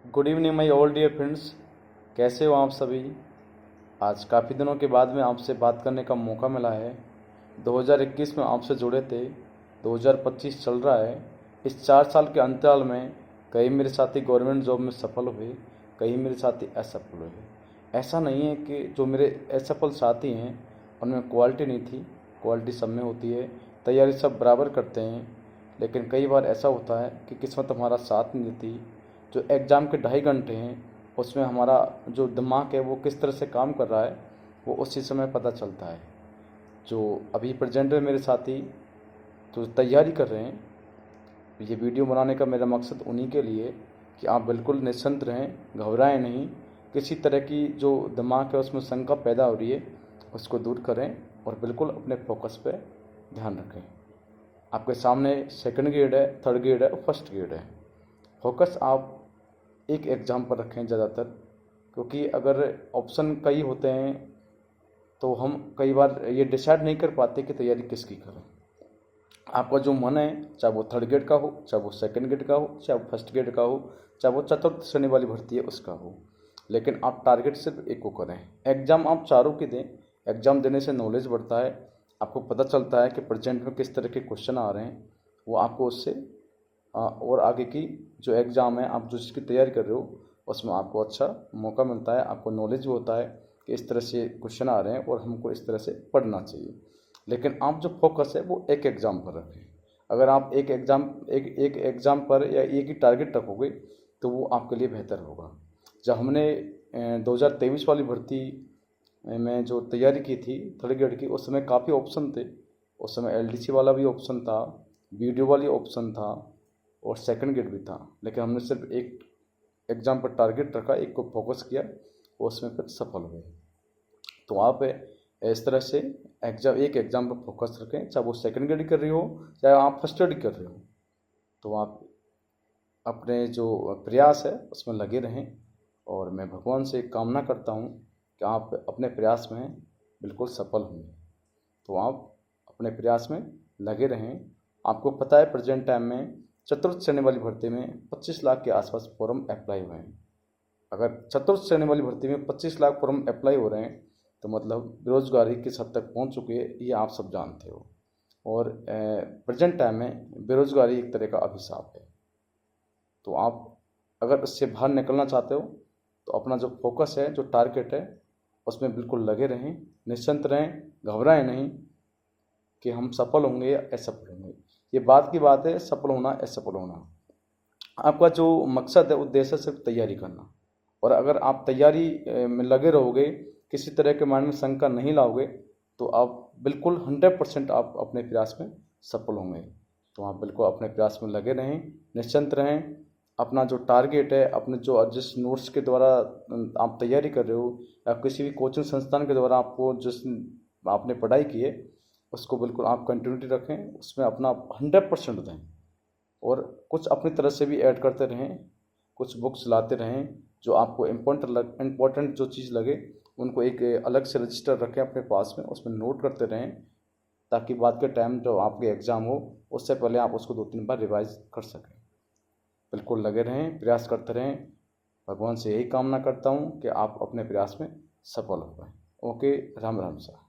Good evening my all dear friends. कैसे हो आप सभी। आज काफ़ी दिनों के बाद में आपसे बात करने का मौका मिला है। 2021 में आपसे जुड़े थे, 2025 चल रहा है। इस 4 साल के अंतराल में कई मेरे साथी गवर्नमेंट जॉब में सफल हुए, कई मेरे साथी असफल हुए। ऐसा नहीं है कि जो मेरे असफल साथी हैं उनमें क्वालिटी नहीं थी, क्वालिटी सब में होती है, तैयारी सब बराबर करते हैं। लेकिन कई बार ऐसा होता है कि किस्मत हमारा साथ नहीं देती। जो एग्ज़ाम के 2.5 घंटे हैं उसमें हमारा जो दिमाग है वो किस तरह से काम कर रहा है वो उसी समय पता चलता है। जो अभी प्रेजेंट में मेरे साथी जो तैयारी कर रहे हैं, ये वीडियो बनाने का मेरा मकसद उन्हीं के लिए कि आप बिल्कुल निश्चिंत रहें, घबराएं नहीं। किसी तरह की जो दिमाग है उसमें शंका पैदा हो रही है उसको दूर करें और बिल्कुल अपने फोकस पे ध्यान रखें। आपके सामने सेकंड ग्रेड है, थर्ड ग्रेड है और फर्स्ट ग्रेड है। फोकस आप एक एग्ज़ाम पर रखें ज़्यादातर, क्योंकि अगर ऑप्शन कई होते हैं तो हम कई बार ये डिसाइड नहीं कर पाते कि तैयारी किसकी करें। आपका जो मन है, चाहे वो थर्ड ग्रेड का हो, चाहे वो सेकंड ग्रेड का हो, चाहे वो फर्स्ट ग्रेड का हो, चाहे वो चतुर्थ श्रेणी वाली भर्ती है उसका हो, लेकिन आप टारगेट सिर्फ एक को करें। एग्ज़ाम आप चारों की दें। एग्ज़ाम देने से नॉलेज बढ़ता है, आपको पता चलता है कि प्रेजेंट में किस तरह के क्वेश्चन आ रहे हैं। वो आपको उससे और आगे की जो एग्ज़ाम है, आप जो जिसकी तैयारी कर रहे हो उसमें आपको अच्छा मौका मिलता है, आपको नॉलेज भी होता है कि इस तरह से क्वेश्चन आ रहे हैं और हमको इस तरह से पढ़ना चाहिए। लेकिन आप जो फोकस है वो एक एग्ज़ाम पर रखें। अगर आप एक एग्ज़ाम पर या एक ही टारगेट रखोगे तो वो आपके लिए बेहतर होगा। जब हमने 2023 वाली भर्ती में जो तैयारी की थी थर्ड ग्रेड की, उस समय काफ़ी ऑप्शन थे। उस समय एलडीसी वाला भी ऑप्शन था, वीडियो वाली ऑप्शन था और सेकंड ग्रेड भी था। लेकिन हमने सिर्फ एक एग्ज़ाम पर टारगेट रखा, एक को फोकस किया और उसमें फिर सफल हुए। तो आप इस तरह से एक एग्ज़ाम पर फोकस रखें, चाहे वो सेकंड ग्रेड कर रही हो चाहे आप फर्स्ट ग्रेड कर रहे हो। तो आप अपने जो प्रयास है उसमें लगे रहें और मैं भगवान से कामना करता हूँ कि आप अपने प्रयास में बिल्कुल सफल हों। तो आप अपने प्रयास में लगे रहें। आपको पता है प्रेजेंट टाइम में चतुर्थ श्रेणी वाली भर्ती में 25 लाख के आसपास फॉर्म अप्लाई हुए हैं। अगर चतुर्थ श्रेणी वाली भर्ती में 25 लाख फॉर्म अप्लाई हो रहे हैं तो मतलब बेरोजगारी किस हद तक पहुंच चुकी है ये आप सब जानते हो। और प्रेजेंट टाइम में बेरोजगारी एक तरह का अभिशाप है। तो आप अगर इससे बाहर निकलना चाहते हो तो अपना जो फोकस है, जो टारगेट है, उसमें बिल्कुल लगे रहें, निश्चिंत रहें, घबराएं नहीं कि हम सफल होंगे या असफल होंगे। ये बात की बात है, सफल होना असफल होना। आपका जो मकसद है, उद्देश्य है सिर्फ तैयारी करना। और अगर आप तैयारी में लगे रहोगे, किसी तरह के माइंड में शंका नहीं लाओगे तो आप बिल्कुल 100% आप अपने प्रयास में सफल होंगे। तो आप बिल्कुल अपने प्रयास में लगे रहें, निश्चिंत रहें। अपना जो टारगेट है, अपने जो जिस नोट्स के द्वारा आप तैयारी कर रहे हो या किसी भी कोचिंग संस्थान के द्वारा आपको जिस आपने पढ़ाई की है उसको बिल्कुल आप कंटिन्यूटी रखें, उसमें अपना 100% दें। और कुछ अपनी तरफ से भी ऐड करते रहें, कुछ बुक्स लाते रहें जो आपको इम्पोर्टेंट जो चीज़ लगे उनको एक अलग से रजिस्टर रखें अपने पास में, उसमें नोट करते रहें ताकि बाद के टाइम जो आपके एग्ज़ाम हो उससे पहले आप उसको 2-3 बार रिवाइज कर सकें। बिल्कुल लगे रहें, प्रयास करते रहें। भगवान से यही कामना करता हूँ कि आप अपने प्रयास में सफल हो पाएँ। ओके, राम राम सा।